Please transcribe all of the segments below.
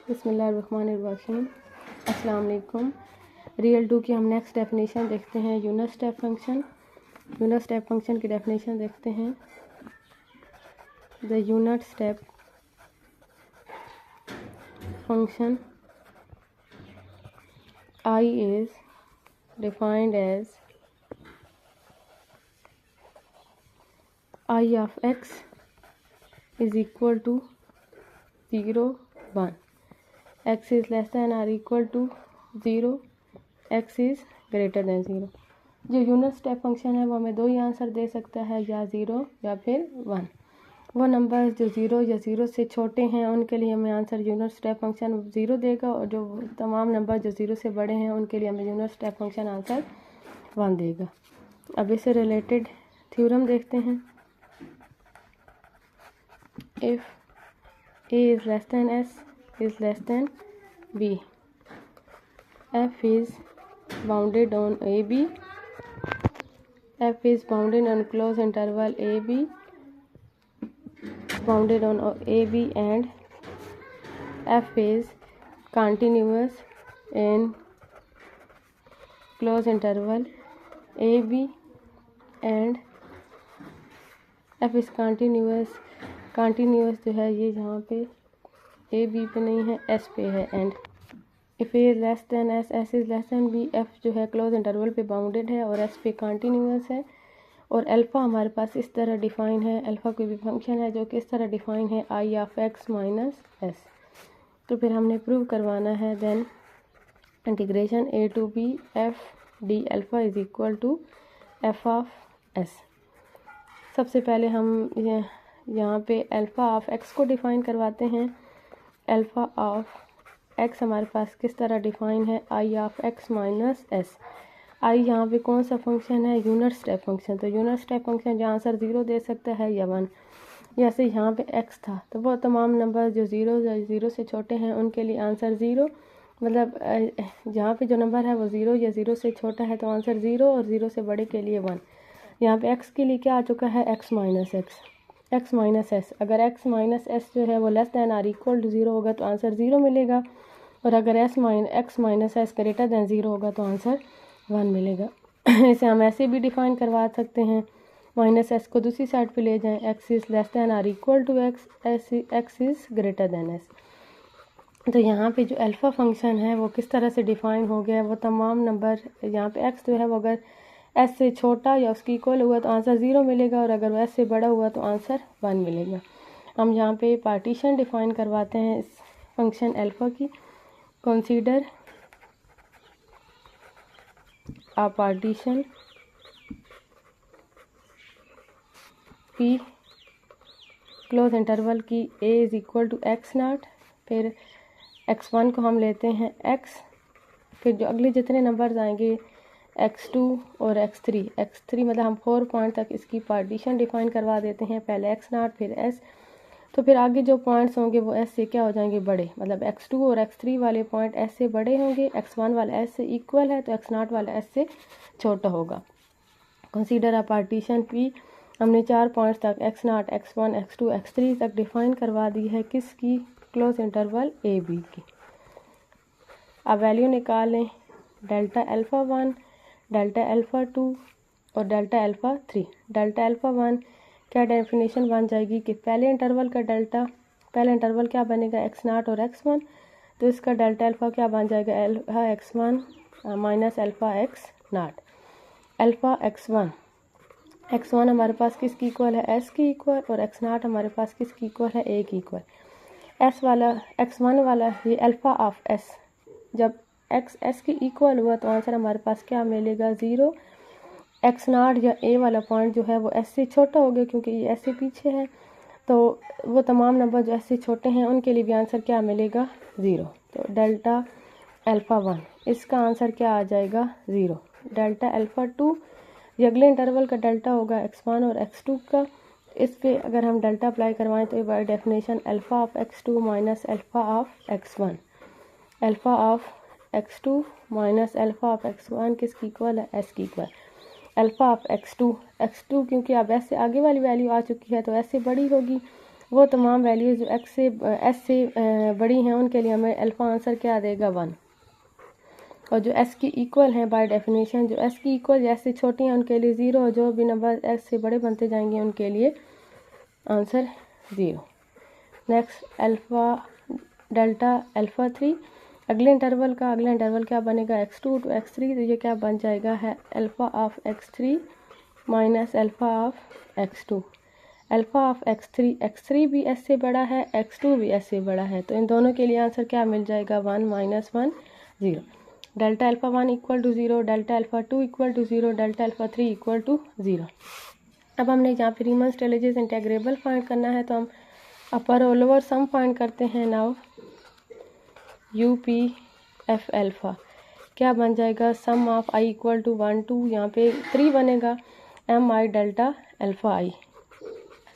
बिस्मिल्लाहिर्रहमानिर्रहीम। अस्सलाम वालेकुम। रियल 2 की हम नेक्स्ट डेफिनेशन देखते हैं। Unit step function. Unit step function की डेफिनेशन देखते हैं। The unit step function I is defined as I of x is equal to 0, 1. X is less than or equal to 0, x is greater than 0। जो unit step function है वो हमें दो ही answer दे सकता है, या 0 या फिर 1। वो नंबर जो 0 या 0 से छोटे हैं उनके लिए हमें आंसर यूनिट स्टेप फंक्शन 0 देगा, और जो तमाम नंबर जो 0 से बड़े हैं उनके लिए हमें यूनिट स्टेप फंक्शन आंसर 1 देगा। अब इससे रिलेटेड थ्योरम देखते हैं। If a is less than s is less than b, f is bounded on ab, f is bounded on closed interval ab, bounded on ab, and f is continuous in closed interval ab, and f is continuous जो है ये यहाँ पे A B पे नहीं है, S पे है। And if A less than S, S is less than B, F जो है क्लोज इंटरवल पे बाउंडेड है और एस पे कंटिन्यूस है। और अल्फ़ा हमारे पास इस तरह डिफ़ाइन है, अल्फ़ा कोई भी फंक्शन है जो कि इस तरह डिफ़ाइन है I of X minus S. तो फिर हमने प्रूव करवाना है then integration A to B F D alpha is equal to F of S. सबसे पहले हम यहाँ पे अल्फ़ा ऑफ एक्स को डिफ़ाइन करवाते हैं। अल्फ़ा ऑफ एक्स हमारे पास किस तरह डिफ़ाइन है, I of X minus S. आई यहाँ पे कौन सा फंक्शन है, यूनिट स्टेप फंक्शन। तो यूनिट स्टेप फंक्शन जो आंसर 0 दे सकता है या 1। जैसे यहाँ पे एक्स था तो वो तमाम नंबर जो 0 से छोटे हैं उनके लिए आंसर 0, मतलब जहाँ पे जो नंबर है वो 0 या 0 से छोटा है तो आंसर 0, और 0 से बड़े के लिए 1। यहाँ पे एक्स के लिए क्या आ चुका है, एक्स माइनस एस। अगर एक्स माइनस एस जो है वो less than or equal to 0 होगा तो आंसर 0 मिलेगा, और अगर X minus S greater than 0 होगा तो आंसर 1 मिलेगा। इसे हम ऐसे भी डिफ़ाइन करवा सकते हैं, माइनस एस को दूसरी साइड पे ले जाएं, X is less than or equal to X, X is greater than S. तो यहाँ पे जो अल्फ़ा फंक्शन है वो किस तरह से डिफ़ाइन हो गया है, वो तमाम नंबर यहाँ पे एक्स जो है वो अगर एस से छोटा या उसकी इक्वल हुआ तो आंसर 0 मिलेगा, और अगर एस से बड़ा हुआ तो आंसर 1 मिलेगा। हम यहाँ पे पार्टीशन डिफ़ाइन करवाते हैं इस फंक्शन अल्फ़ा की। Consider a partition P close interval की a is equal to X naught, फिर x1 को हम लेते हैं x, फिर जो अगले जितने नंबर्स आएंगे x2 और x3 मतलब हम 4 पॉइंट तक इसकी पार्टीशन डिफ़ाइन करवा देते हैं, पहले x नाट फिर s। तो फिर आगे जो पॉइंट्स होंगे वो s से क्या हो जाएंगे, बड़े, मतलब x2 और x3 वाले पॉइंट s से बड़े होंगे, x1 वाला s से इक्वल है तो x नाट वाला s से छोटा होगा। कंसीडर अ पार्टीशन p, हमने 4 पॉइंट्स तक x नाट, x1, x2, x3 तक डिफ़ाइन करवा दी है, किसकी, क्लोज इंटरवल ए बी की। अब वैल्यू निकालें डेल्टा अल्फ़ा 1, डेल्टा अल्फ़ा 2 और डेल्टा अल्फ़ा 3। डेल्टा अल्फ़ा 1 क्या डेफिनेशन बन जाएगी कि पहले इंटरवल का डेल्टा, पहला इंटरवल क्या बनेगा, एक्स नाट और x1, तो इसका डेल्टा अल्फ़ा क्या बन जाएगा, alpha x1 minus alpha X naught. Alpha x1 हमारे पास किसकी इक्वल है, s की इक्वल, और x नाट हमारे पास किसकी इक्वल है, a की इक्वल। s वाला x1 वाला ये अल्फ़ा ऑफ s, जब x s की इक्वल हुआ तो आंसर हमारे पास क्या मिलेगा, 0। x नाट या a वाला पॉइंट जो है वो s से छोटा हो गया क्योंकि ये s से पीछे है, तो वो तमाम नंबर जो s से छोटे हैं उनके लिए भी आंसर क्या मिलेगा, 0। तो डेल्टा अल्फ़ा 1 इसका आंसर क्या आ जाएगा, 0। डेल्टा अल्फ़ा 2 ये अगले इंटरवल का डेल्टा होगा x1 और x2 का, इस पे अगर हम डेल्टा अप्लाई करवाएं तो ये by definition alpha of x2 minus alpha of x1, alpha of x2 minus alpha of x1 किसकी इक्वल है, s की इक्वल। अल्फ़ा ऑफ x2 क्योंकि अब s से आगे वाली वैल्यू आ चुकी है तो s से बड़ी होगी, वो तमाम वैल्यूज़ जो एक्स से एस से बड़ी हैं उनके लिए हमें अल्फ़ा आंसर क्या देगा 1, और जो एस की इक्वल हैं बाय डेफिनेशन, जो एस की इक्वल या एस से छोटी हैं उनके लिए 0, और जो भी नंबर एस से बड़े बनते जाएंगे उनके लिए answer 0। Next alpha delta alpha 3, अगले इंटरवल क्या बनेगा x2 टू x3, तो ये क्या बन जाएगा है alpha of x3 minus alpha of x2। Alpha of x3 भी s से बड़ा है, x2 भी s से बड़ा है, तो इन दोनों के लिए आंसर क्या मिल जाएगा 1 minus 1 0। Delta alpha 1 equal to 0, delta alpha 2 equal to 0, delta alpha 3 equal to 0। अब हमने यहाँ पे रीमन स्टेलेजेस इंटेग्रेबल फाइंड करना है, तो हम अपर और लोअर सम फाइंड करते हैं। Now U P F alpha क्या बन जाएगा, sum of I equal to 1 2, यहाँ पे 3 बनेगा, M I delta alpha I,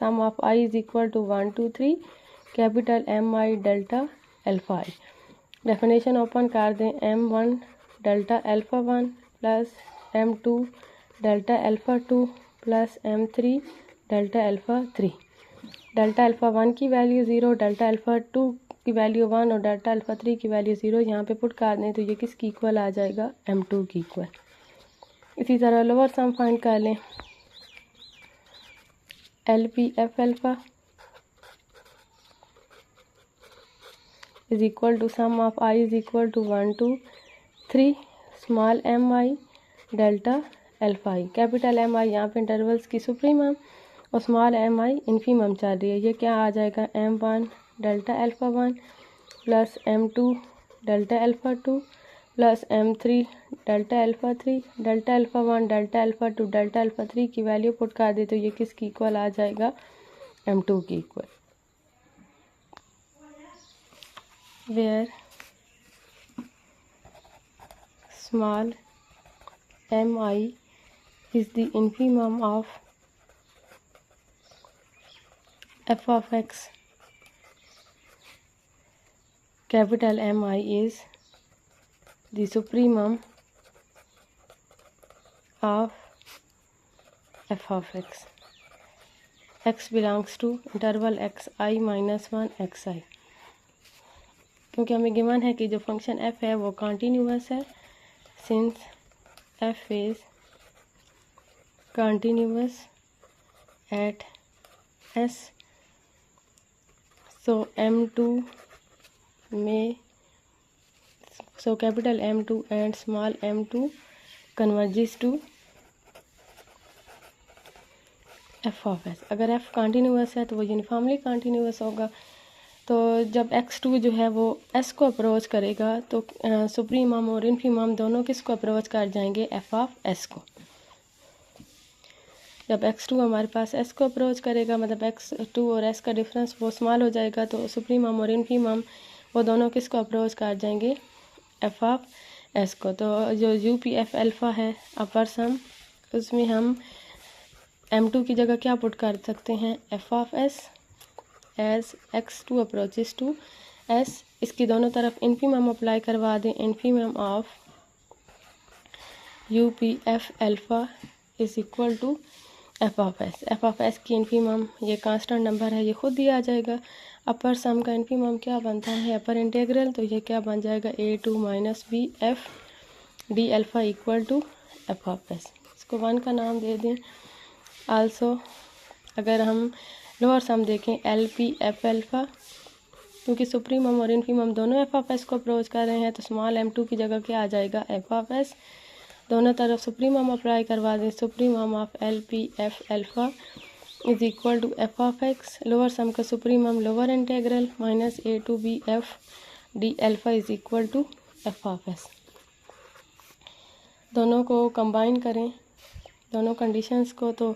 sum of I is equal to 1 2 3 capital M I delta alpha I. Definition open कर दें, m1 delta alpha 1 plus m2 delta alpha 2 plus m3 delta alpha 3। Delta alpha 1 की value 0, delta alpha 2 की value 1 और delta alpha 3 की value 0 यहाँ पे put कर दें तो ये किसकी इक्वल आ जाएगा, m2 की इक्वल। इसी तरह लोअर सम फाइंड कर लें, L P F alpha is equal to sum of I is equal to 1 2 3 small M I delta alpha I. Capital M I यहाँ पे इंटरवल्स की सुप्रीमम और स्मॉल एम आई infimum चल रही है, ये क्या आ जाएगा m1 delta alpha 1 plus m2 delta alpha 2 plus m3 delta alpha 3, delta alpha 1 delta alpha 2 delta alpha 3 की वैल्यू पुट कर दे तो ये किसकी इक्वल आ जाएगा, m2 की equal. where small mi is the infimum of f of x, capital Mi is the supremum of f of x, x belongs to interval xi minus 1 xi। क्योंकि हमें given है कि जो फंक्शन f है वो continuous है, since f is continuous at s, so m2 में so capital M2 and small m2 converges to f of s। अगर f कॉन्टीन्यूअस है तो वो यूनिफॉर्मली कॉन्टीन्यूअस होगा, तो जब x2 जो है वो s को अप्रोच करेगा तो सुप्रीमम और इन्फीमम दोनों किसको अप्रोच कर जाएंगे, f ऑफ s को। जब x2 हमारे पास s को अप्रोच करेगा मतलब x2 और s का डिफरेंस वो स्मॉल हो जाएगा, तो सुप्रीमम और इन्फीमम वो दोनों किसको अप्रोच कर जाएंगे, f ऑफ s को। तो जो यू पी एफ अल्फ़ा है अपर सम, उसमें हम m2 की जगह क्या पुट कर सकते हैं, f of s as x2 approaches to s, इसकी दोनों तरफ इन्फीमम अप्लाई करवा दें, infimum of U P F alpha is equal to F of S. F of S की इन्फीमम ये कांस्टेंट नंबर है, ये खुद दिया जाएगा। अपर सम का इन्फीमम क्या बनता है, अपर इंटीग्रल, तो ये क्या बन जाएगा, a2 minus B F D alpha equal to F of S. इसको 1 का नाम दे दें। आल्सो अगर हम लोअर सम देखें, एल पी एफ अल्फ़ा, क्योंकि सुप्रीमम और इन्फीमम दोनों एफ ऑफ एस को अप्रोच कर रहे हैं तो स्मॉल m2 की जगह क्या आ जाएगा, एफ ऑफ एस। दोनों तरफ सुप्रीमम अप्लाई करवा दें, supremum of L P F alpha is equal to F of X. Lower sum का supremum lower integral minus A to B F D alpha is equal to F of S. दोनों को combine करें, दोनों conditions को, तो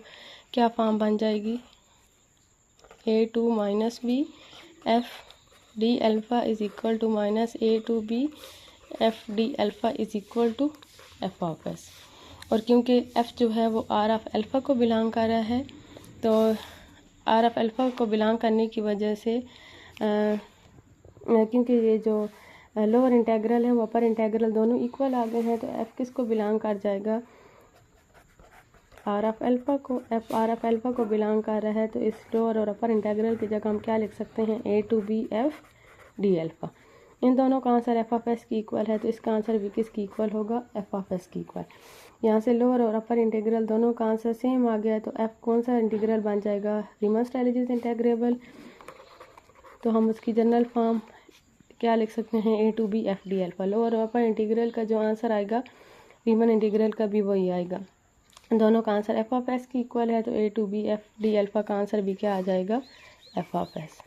क्या form बन जाएगी, a2 minus B F D alpha is equal to minus a2 B F D alpha is equal to F of S. और क्योंकि f जो है वो आर ऑफ अल्फ़ा को बिलोंग कर रहा है, तो आर ऑफ अल्फ़ा को बिलोंग करने की वजह से क्योंकि ये जो लोअर इंटीग्रल है वो अपर इंटीग्रल दोनों इक्वल आ गए हैं, तो f किसको बिलोंग कर जाएगा, आर ऑफ अल्फ़ा को, एफ आर ऑफ अल्फ़ा को बिलोंग कर रहा है, तो इस लोअर और अपर इंटीग्रल की जगह हम क्या लिख सकते हैं, A to B F D alpha. इन दोनों का आंसर एफ ऑफ एस की इक्वल है, तो इसका आंसर भी किसकी इक्वल होगा, एफ ऑफ एस की इक्वल। यहाँ से लोअर और अपर इंटीग्रल दोनों का आंसर सेम आ गया है, तो एफ कौन सा इंटीग्रल बन जाएगा, रीमन स्टाइलिस इंटीग्रेबल। तो हम उसकी जनरल फॉर्म क्या लिख सकते हैं, A to B F D alpha. Lower और अपर इंटीग्रल का जो आंसर आएगा रीमन इंटीग्रल का भी वही आएगा। दोनों का आंसर एफ ऑफ एस की इक्वल है, तो A to B F D alpha का आंसर भी क्या आ जाएगा, एफ ऑफ एस।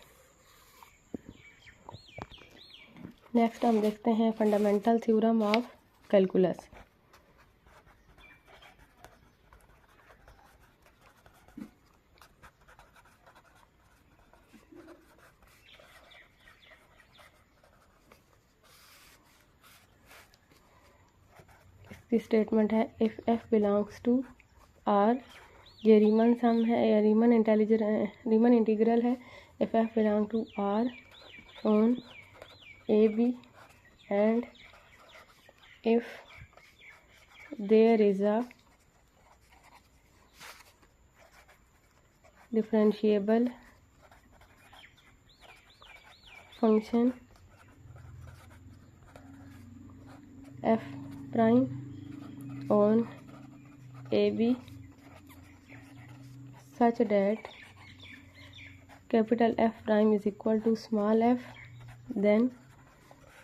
नेक्स्ट हम देखते हैं फंडामेंटल थ्योरम ऑफ कैलकुलस। इसकी स्टेटमेंट है, if F belongs to R, ये रीमन सम है या रीमन इंटीग्रल है। If F belong to R on A B and if there is a differentiable function F prime on A B such that capital F prime is equal to small f, then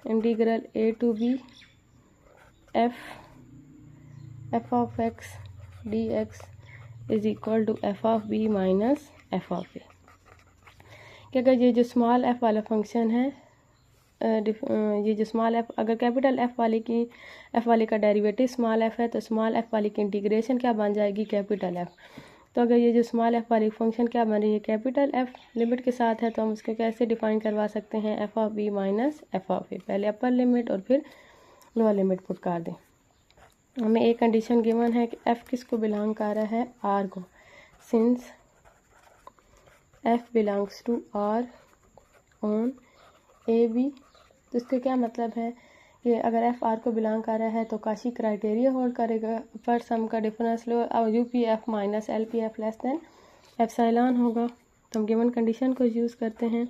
integral a to b f of x dx is equal to f of b minus f of a। कि अगर ये जो small f वाला function है, ये जो small f, अगर capital f वाले का डेरिवेटिव स्मॉल f है, तो स्मॉल f वाली की इंटीग्रेशन क्या बन जाएगी, कैपिटल f। तो अगर ये जो स्मॉल एफ वाली फंक्शन क्या बन रही है, कैपिटल एफ लिमिट के साथ है, तो हम उसको कैसे डिफाइन करवा सकते हैं, F of B minus F of A. पहले अपर लिमिट और फिर लोअर लिमिट पुट कर दें। हमें एक कंडीशन गिवन है कि एफ किसको बिलोंग कर रहा है, आर को। Since F belongs to R on A B, तो इसका क्या मतलब है कि अगर एफ आर को बिलोंग कर रहा है तो काशी क्राइटेरिया होल्ड करेगा। अपर सम का डिफरेंस लो और U P F minus L P F less than epsilon होगा। तो हम गिवन कंडीशन को यूज़ करते हैं,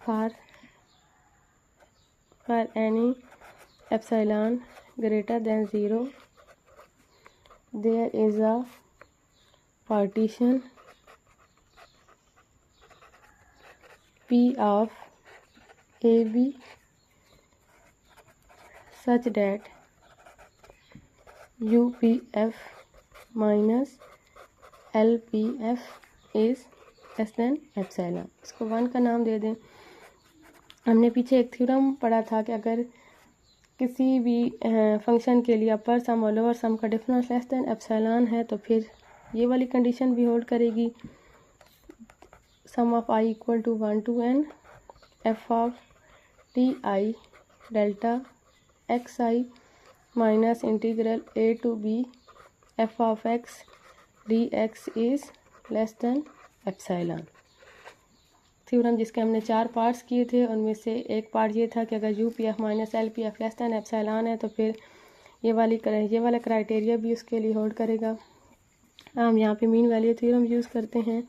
for any epsilon greater than 0 there is a partition P of A B such that UPF minus LPF is less than epsilon. इसको 1 का नाम दे दें। हमने पीछे एक थ्योरम पढ़ा था कि अगर किसी भी फंक्शन के लिए अपर सम और लोअर सम का डिफरेंस लेस देन एप्सिलॉन है, तो फिर ये वाली कंडीशन भी होल्ड करेगी। Sum of I equal to 1 to n F of T I delta X I minus integral A to B F of X D X is less than epsilon. Theorem जिसके हमने 4 parts किए थे, उनमें से एक part ये था कि अगर you P F minus L P F less than epsilon है, तो फिर ये वाला क्राइटेरिया भी उसके लिए होल्ड करेगा। हम यहाँ पे मीन वैल्यू थ्योरम यूज़ करते हैं।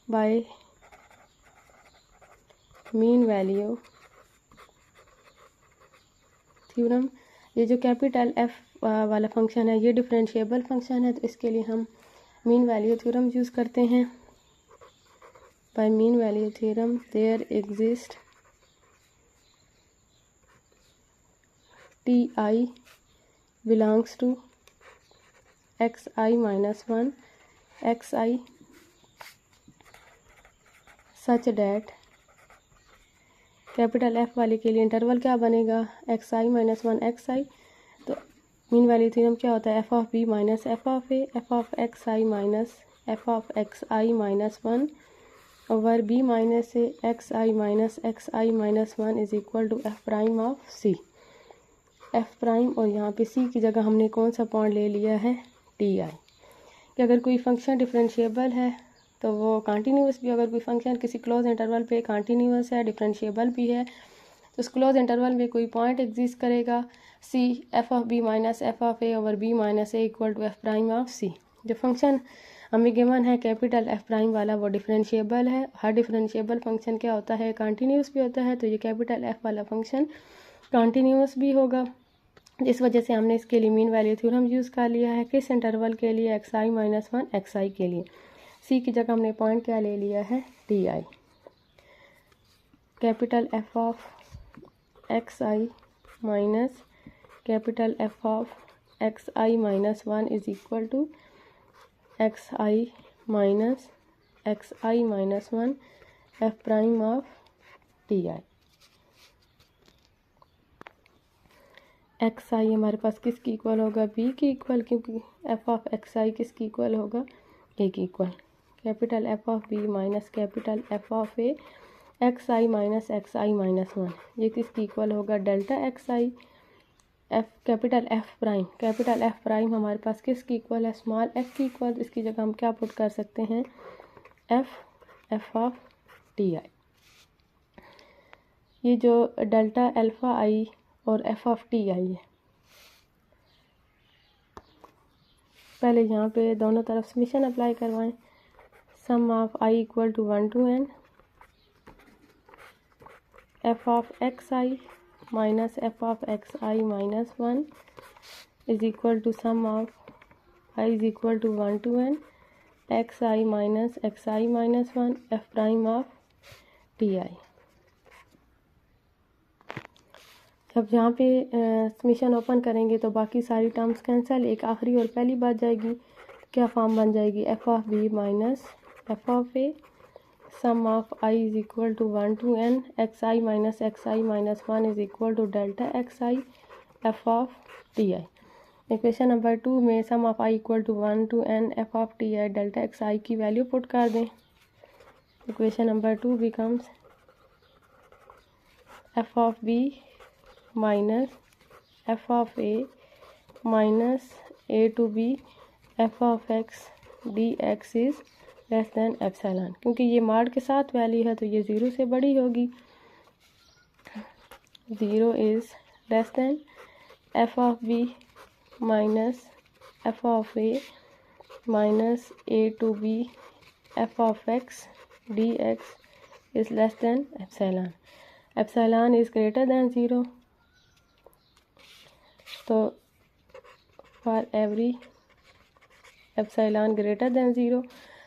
बाय मीन वैल्यू थ्योरम, ये जो कैपिटल एफ वाला फंक्शन है ये डिफरेंशिएबल फंक्शन है, तो इसके लिए हम मीन वैल्यू थ्योरम यूज़ करते हैं। By mean value theorem there exist T I belongs to X I minus 1 X I such that capital F वाले के लिए इंटरवल क्या बनेगा, X I minus 1 X I. तो मीन वैल्यू थ्योरम क्या होता है, F of B minus F of A, F of X I minus F of X I minus 1 over B minus A X I minus X I minus 1 is equal to F prime of C. F prime और यहाँ पे सी की जगह हमने कौन सा point ले लिया है, टी आई। कि अगर कोई फंक्शन डिफरेंशिएबल है तो वो कंटिन्यूस भी, अगर कोई फंक्शन किसी क्लोज इंटरवल पे कंटिन्यूस है, डिफरेंशिएबल भी है, तो उस क्लोज इंटरवल में कोई पॉइंट एग्जिस्ट करेगा C F of B minus F of A over B minus A equal to F prime of C. जो फंक्शन हमें गिवन है कैपिटल एफ प्राइम वाला वो डिफरेंशिएबल है। हर डिफरेंशिएबल फंक्शन क्या होता है, कंटिन्यूस भी होता है। तो ये कैपिटल एफ वाला फंक्शन कंटिन्यूस भी होगा। इस वजह से हमने इसके लिए मीन वैल्यू थ्योरम यूज़ कर लिया है। किस इंटरवल के लिए, x I minus one x आई के लिए। सी की जगह हमने पॉइंट क्या ले लिया है, D I. Capital F of X I minus capital F of X I minus one is equal to X I minus one F prime of T I. X I हमारे पास किसकी इक्वल होगा, B की equal, क्योंकि F of X आई किसकी equal होगा, A की equal. Capital F of B minus capital F of A X I minus X I minus one, ये किसकी इक्वल होगा, delta X I. F capital F prime हमारे पास किसकी इक्वल है, स्मॉल एफ की इक्वल। इसकी जगह हम क्या पुट कर सकते हैं, एफ ऑफ टी आई। ये जो डेल्टा अल्फ़ा आई और एफ ऑफ टी आई है, पहले यहाँ पे दोनों तरफ समेशन अप्लाई करवाएं। Sum of I equal to 1 to n F of X I minus F of X I minus one is equal to sum of I is equal to 1 to n X I minus one F prime of T I. जब यहाँ पे summation open करेंगे तो बाकी सारी terms cancel, एक आखिरी और पहली बात जाएगी। क्या फॉर्म बन जाएगी, F of B minus F of A sum of I is equal to 1 to n X I minus one is equal to delta X I F of T I. Equation number 2 में sum of I equal to 1 to n F of T I delta X I की value put कर दें। Equation number 2 becomes F of B minus F of A minus A to B F of X D X is less than epsilon. क्योंकि ये mod के साथ value है तो ये ज़ीरो से बड़ी होगी। Zero is less than F of B minus F of A minus A to B F of X D X is less than epsilon. Epsilon is greater than zero. तो for every epsilon greater than zero,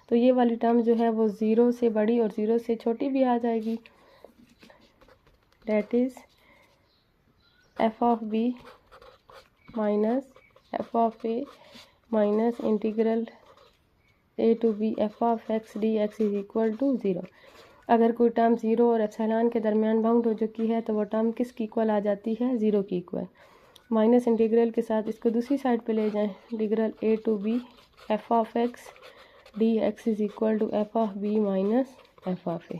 तो ये वाली term जो है वो zero से बड़ी और ज़ीरो से छोटी भी आ जाएगी। That is F of B minus F of A minus integral A to B F of X D X is equal to zero. अगर कोई टर्म ज़ीरो और एप्सिलॉन के दरमियान बाउंड हो चुकी है तो वो टर्म किसकी इक्वल आ जाती है, ज़ीरो की इक्वल। माइनस इंटीग्रल के साथ इसको दूसरी साइड पे ले जाएं, integral A to B F of X D X is equal to F of B minus F of A.